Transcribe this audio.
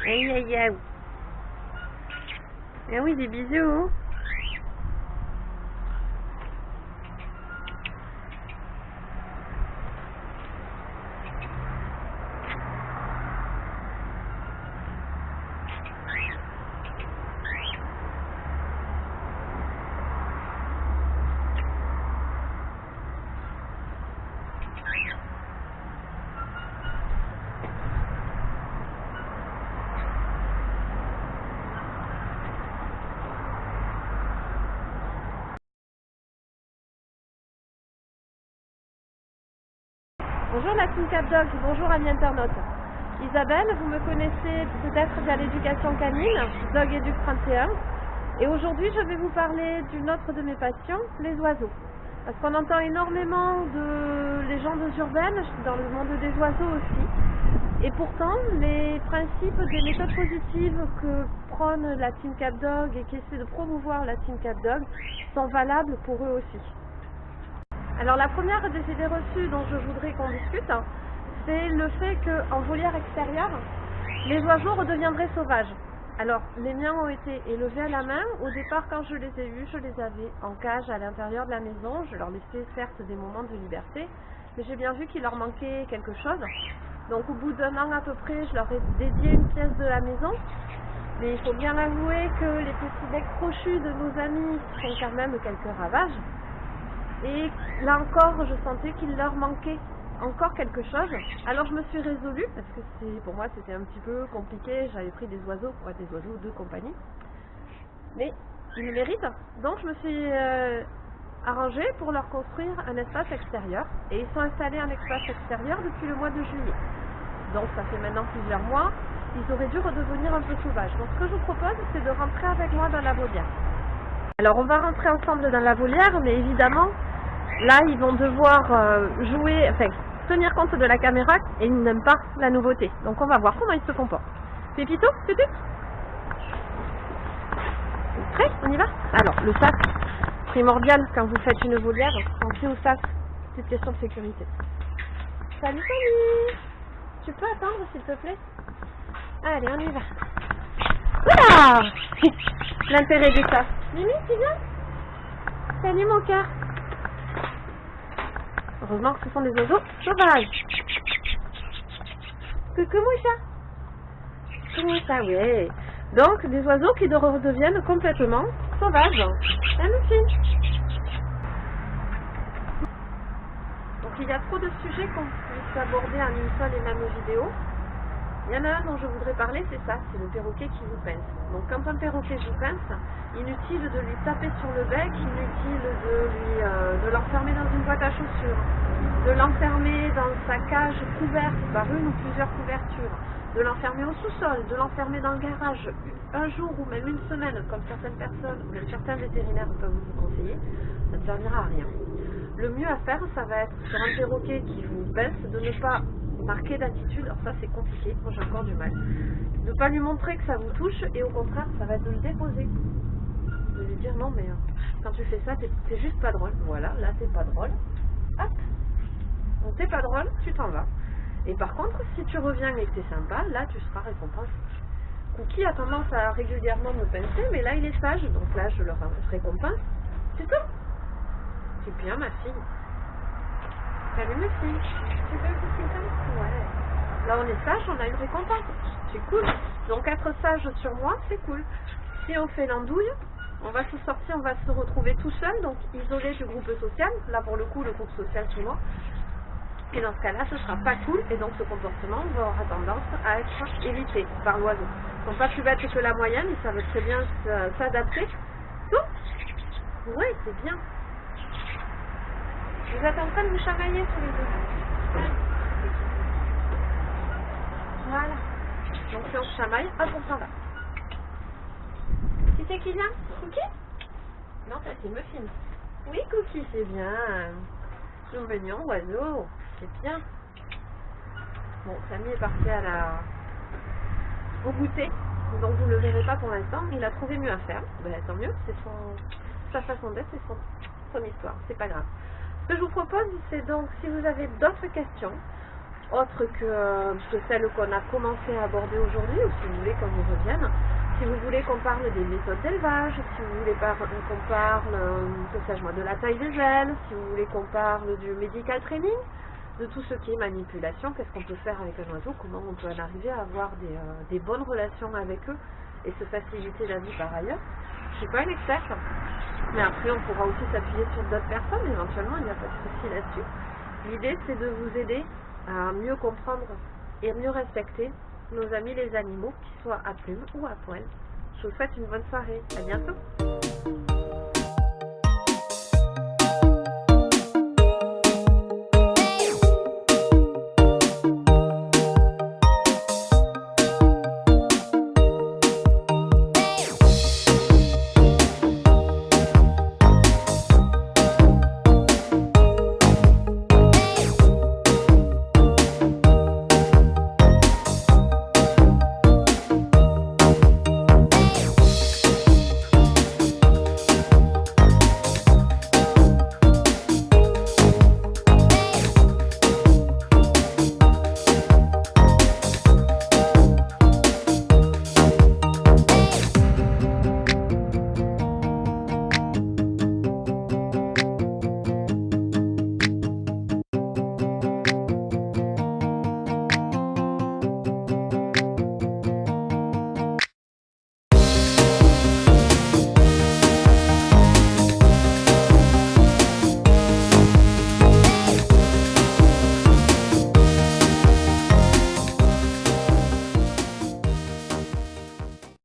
Aïe aïe aïe. Ah oui, des bisous. Bonjour la Team Cap Dog, bonjour amis internautes. Isabelle, vous me connaissez peut-être via l'éducation canine, Dog Educ 31. Et aujourd'hui je vais vous parler d'une autre de mes passions, les oiseaux. Parce qu'on entend énormément de légendes urbaines dans le monde des oiseaux aussi. Et pourtant, les principes des méthodes positives que prône la Team Cap Dog et qui essaie de promouvoir la Team Cap Dog sont valables pour eux aussi. Alors la première des idées reçues dont je voudrais qu'on discute, c'est le fait qu'en volière extérieure, les oiseaux redeviendraient sauvages. Alors les miens ont été élevés à la main. Au départ, quand je les ai eus, je les avais en cage à l'intérieur de la maison. Je leur laissais certes des moments de liberté, mais j'ai bien vu qu'il leur manquait quelque chose. Donc au bout d'un an à peu près, je leur ai dédié une pièce de la maison. Mais il faut bien avouer que les petits becs crochus de nos amis font quand même quelques ravages. Et là encore, je sentais qu'il leur manquait encore quelque chose. Alors je me suis résolue, parce que pour moi c'était un petit peu compliqué, j'avais pris des oiseaux de compagnie. Mais ils le méritent, donc je me suis arrangée pour leur construire un espace extérieur. Et ils sont installés en espace extérieur depuis le mois de juillet. Donc ça fait maintenant plusieurs mois, ils auraient dû redevenir un peu sauvages. Donc ce que je vous propose, c'est de rentrer avec moi dans la volière. Alors on va rentrer ensemble dans la volière, mais évidemment, là ils vont devoir jouer, enfin tenir compte de la caméra et ils n'aiment pas la nouveauté. Donc on va voir comment ils se comportent. Pépito, Pépé, prêt? On y va? Alors le sac, primordial quand vous faites une volière, pensez au sac, c'est une question de sécurité. Salut, salut! Tu peux attendre s'il te plaît? Allez, on y va. Oula! L'intérêt du sac. Mimi, tu viens? Salut mon cœur. Heureusement que ce sont des oiseaux sauvages. Coucou mon chat. Comment ça, ouais. Donc des oiseaux qui redeviennent complètement sauvages. Hein, Lucie? Donc il y a trop de sujets qu'on puisse aborder en une seule et même vidéo. Il y en a un dont je voudrais parler, c'est ça, c'est le perroquet qui vous pince. Donc quand un perroquet vous pince, inutile de lui taper sur le bec, inutile de l'enfermer dans une boîte à chaussures, de l'enfermer dans sa cage couverte par une ou plusieurs couvertures, de l'enfermer au sous-sol, de l'enfermer dans le garage un jour ou même une semaine, comme certaines personnes ou même certains vétérinaires peuvent vous conseiller, ça ne servira à rien. Le mieux à faire, ça va être sur un perroquet qui vous pince, de ne pas marquer d'attitude, alors ça c'est compliqué, moi j'ai encore du mal. Ne pas lui montrer que ça vous touche et au contraire ça va être de le déposer. De lui dire non mais quand tu fais ça t'es juste pas drôle. Voilà, là t'es pas drôle. Hop. Donc t'es pas drôle, tu t'en vas. Et par contre si tu reviens et que t'es sympa, là tu seras récompensé. Cookie a tendance à régulièrement me pincer, mais là il est sage, donc là je le récompense. C'est tout. C'est bien ma fille. Salut mes filles. Tu veux que tu pinces? Ouais. Là on est sage, on a une récompense. C'est cool. Donc être sage sur moi, c'est cool. Si on fait l'andouille, on va se sortir, on va se retrouver tout seul, donc isolé du groupe social. Là pour le coup, le groupe social c'est moi. Et dans ce cas-là, ce sera pas cool, et donc ce comportement va avoir tendance à être évité par l'oiseau. Ils sont pas plus bêtes que la moyenne, ils savent très bien s'adapter. Tout. Oui, c'est bien. Vous êtes en train de vous chamailler tous les deux. Voilà. Donc si on se chamaille, hop, on s'en va. Qui c'est qui vient? Cookie? Non, ça c'est Muffin. Oui, Cookie, c'est bien. Nous venions, oiseau. C'est bien. Bon, Samy est parti au goûter. Donc vous ne le verrez pas pour l'instant. Il a trouvé mieux à faire. Ben, tant mieux, c'est sa façon d'être, c'est son histoire, c'est pas grave. Ce que je vous propose, c'est donc, si vous avez d'autres questions, autres que celles qu'on a commencé à aborder aujourd'hui, ou si vous voulez qu'on y revienne, si vous voulez qu'on parle des méthodes d'élevage, si vous voulez qu'on parle, que sais-je moi, de la taille des ailes, si vous voulez qu'on parle du medical training, de tout ce qui est manipulation, qu'est-ce qu'on peut faire avec un oiseau, comment on peut en arriver à avoir des bonnes relations avec eux et se faciliter la vie par ailleurs. Je ne suis pas une experte, mais après on pourra aussi s'appuyer sur d'autres personnes, éventuellement il n'y a pas de souci là-dessus. L'idée c'est de vous aider à mieux comprendre et mieux respecter nos amis les animaux, qu'ils soient à plumes ou à poil. Je vous souhaite une bonne soirée, à bientôt.